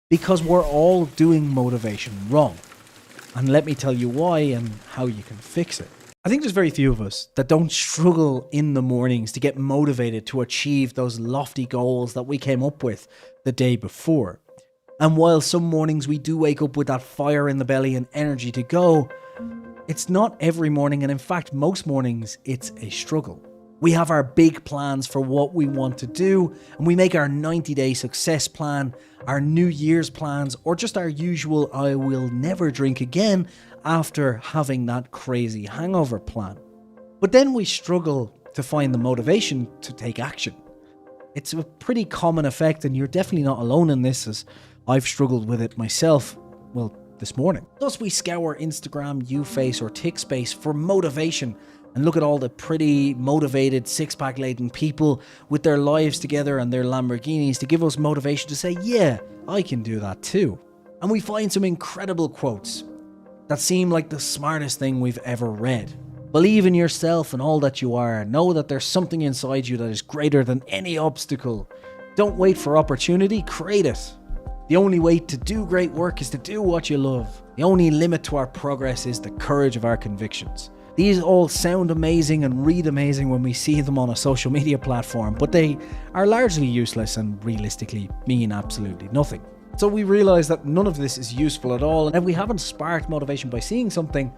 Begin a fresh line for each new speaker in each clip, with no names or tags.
Because we're all doing motivation wrong. And let me tell you why and how you can fix it. I think there's very few of us that don't struggle in the mornings to get motivated to achieve those lofty goals that we came up with the day before. And while some mornings we do wake up with that fire in the belly and energy to go, it's not every morning, and in fact most mornings it's a struggle. We have our big plans for what we want to do, and we make our 90-day success plan, our New Year's plans, or just our usual I will never drink again after having that crazy hangover plan. But then we struggle to find the motivation to take action. It's a pretty common effect, and you're definitely not alone in this, as I've struggled with it myself, well, this morning. Thus we scour Instagram, Uface or TikSpace for motivation and look at all the pretty motivated six-pack laden people with their lives together and their Lamborghinis to give us motivation to say, yeah, I can do that too. And we find some incredible quotes that seem like the smartest thing we've ever read. Believe in yourself and all that you are. Know that there's something inside you that is greater than any obstacle. Don't wait for opportunity, create it. The only way to do great work is to do what you love. The only limit to our progress is the courage of our convictions. These all sound amazing and read amazing when we see them on a social media platform, but they are largely useless and realistically mean absolutely nothing. So we realize that none of this is useful at all, and if we haven't sparked motivation by seeing something,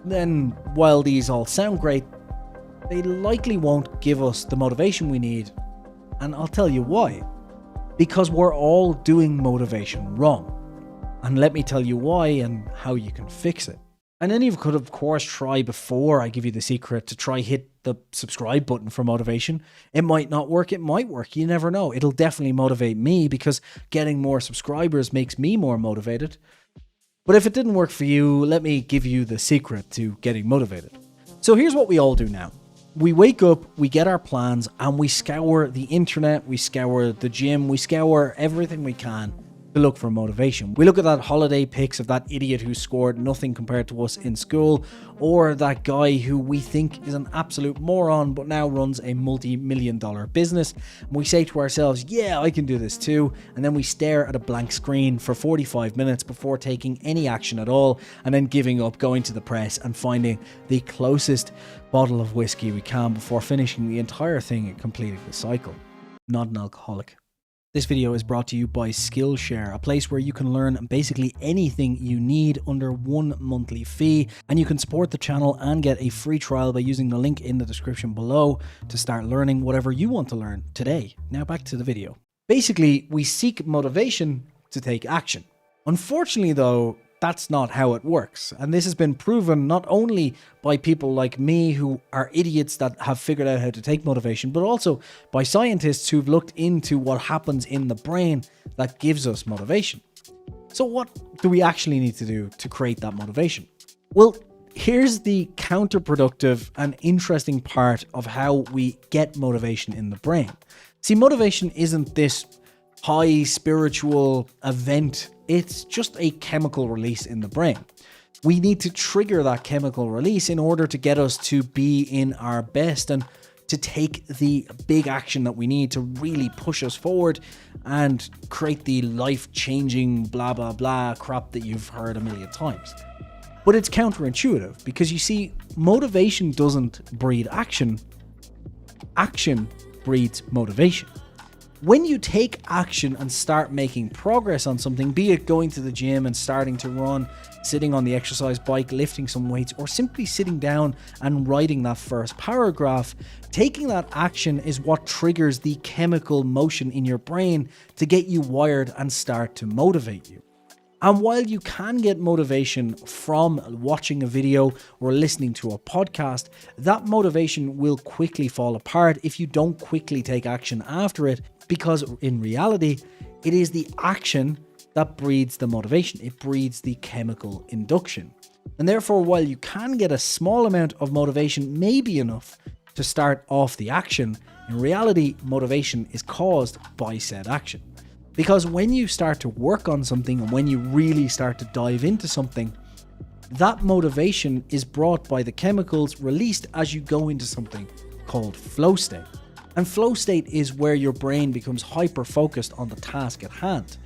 then while these all sound great, they likely won't give us the motivation we need. And I'll tell you why. Because we're all doing motivation wrong. And let me tell you why and how you can fix it. And then you could of course try, before I give you the secret, to try hit the subscribe button for motivation. It might not work, it might work, you never know. It'll definitely motivate me because getting more subscribers makes me more motivated. But if it didn't work for you, let me give you the secret to getting motivated. So here's what we all do now. We wake up, we get our plans, and we scour the internet, we scour the gym, we scour everything we can to look for motivation. We look at that holiday pics of that idiot who scored nothing compared to us in school, or that guy who we think is an absolute moron but now runs a multi-million-dollar business. And we say to ourselves, yeah, I can do this too. And then we stare at a blank screen for 45 minutes before taking any action at all, and then giving up, going to the press and finding the closest bottle of whiskey we can before finishing the entire thing and completing the cycle. Not an alcoholic. This video is brought to you by Skillshare, a place where you can learn basically anything you need under one monthly fee, and you can support the channel and get a free trial by using the link in the description below to start learning whatever you want to learn today. Now back to the video. Basically, we seek motivation to take action. Unfortunately though, that's not how it works. And this has been proven not only by people like me who are idiots that have figured out how to take motivation, but also by scientists who've looked into what happens in the brain that gives us motivation. So what do we actually need to do to create that motivation? Well, here's the counterproductive and interesting part of how we get motivation in the brain. See, motivation isn't this high spiritual event. It's just a chemical release in the brain. We need to trigger that chemical release in order to get us to be in our best and to take the big action that we need to really push us forward and create the life-changing blah blah blah crap that you've heard a million times. But it's counterintuitive because you see, motivation doesn't breed action. Action breeds motivation. When you take action and start making progress on something, be it going to the gym and starting to run, sitting on the exercise bike, lifting some weights, or simply sitting down and writing that first paragraph, taking that action is what triggers the chemical motion in your brain to get you wired and start to motivate you. And while you can get motivation from watching a video or listening to a podcast, that motivation will quickly fall apart if you don't quickly take action after it, because in reality, it is the action that breeds the motivation. It breeds the chemical induction. And therefore, while you can get a small amount of motivation, maybe enough to start off the action, in reality, motivation is caused by said action. Because when you start to work on something and when you really start to dive into something, that motivation is brought by the chemicals released as you go into something called flow state. And flow state is where your brain becomes hyper-focused on the task at hand.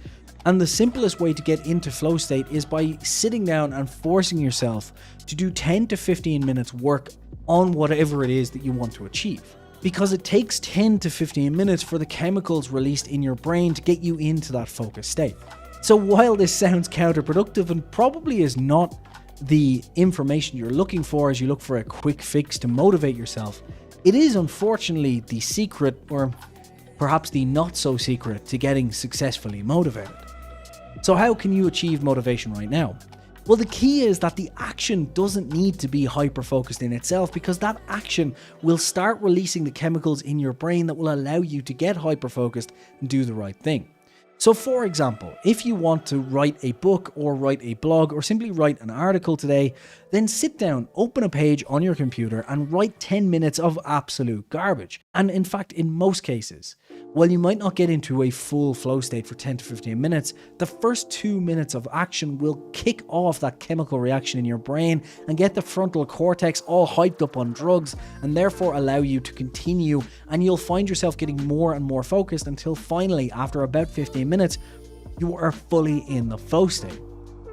And the simplest way to get into flow state is by sitting down and forcing yourself to do 10 to 15 minutes work on whatever it is that you want to achieve. Because it takes 10 to 15 minutes for the chemicals released in your brain to get you into that focused state. So while this sounds counterproductive and probably is not the information you're looking for as you look for a quick fix to motivate yourself, it is unfortunately the secret, or perhaps the not so secret, to getting successfully motivated. So how can you achieve motivation right now? Well, the key is that the action doesn't need to be hyper-focused in itself, because that action will start releasing the chemicals in your brain that will allow you to get hyper-focused and do the right thing. So for example, if you want to write a book or write a blog or simply write an article today, then sit down, open a page on your computer and write 10 minutes of absolute garbage. And in fact, in most cases, while you might not get into a full flow state for 10 to 15 minutes, the first 2 minutes of action will kick off that chemical reaction in your brain and get the frontal cortex all hyped up on drugs, and therefore allow you to continue, and you'll find yourself getting more and more focused until finally, after about 15 minutes, you are fully in the flow state.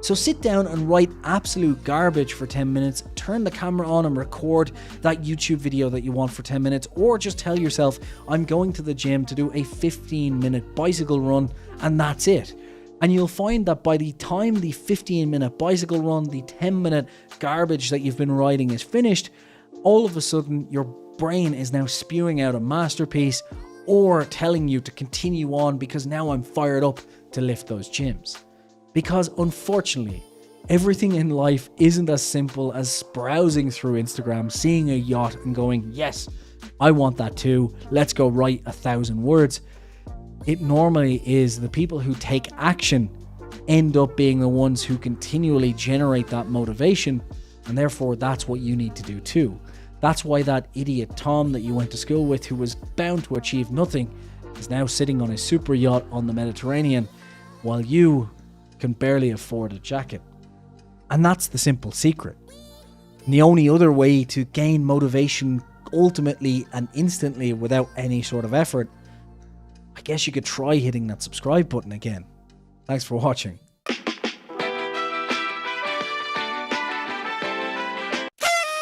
So sit down and write absolute garbage for 10 minutes, turn the camera on and record that YouTube video that you want for 10 minutes, or just tell yourself, I'm going to the gym to do a 15-minute bicycle run, and that's it. And you'll find that by the time the 15-minute bicycle run, the 10-minute garbage that you've been writing is finished, all of a sudden your brain is now spewing out a masterpiece, or telling you to continue on because now I'm fired up to lift those gyms. Because unfortunately, everything in life isn't as simple as browsing through Instagram, seeing a yacht and going, yes, I want that too, let's go write 1,000 words. It normally is the people who take action end up being the ones who continually generate that motivation, and therefore that's what you need to do too. That's why that idiot Tom that you went to school with, who was bound to achieve nothing, is now sitting on a super yacht on the Mediterranean, while you can barely afford a jacket. And that's the simple secret. And the only other way to gain motivation ultimately and instantly without any sort of effort, I guess you could try hitting that subscribe button again. Thanks for watching.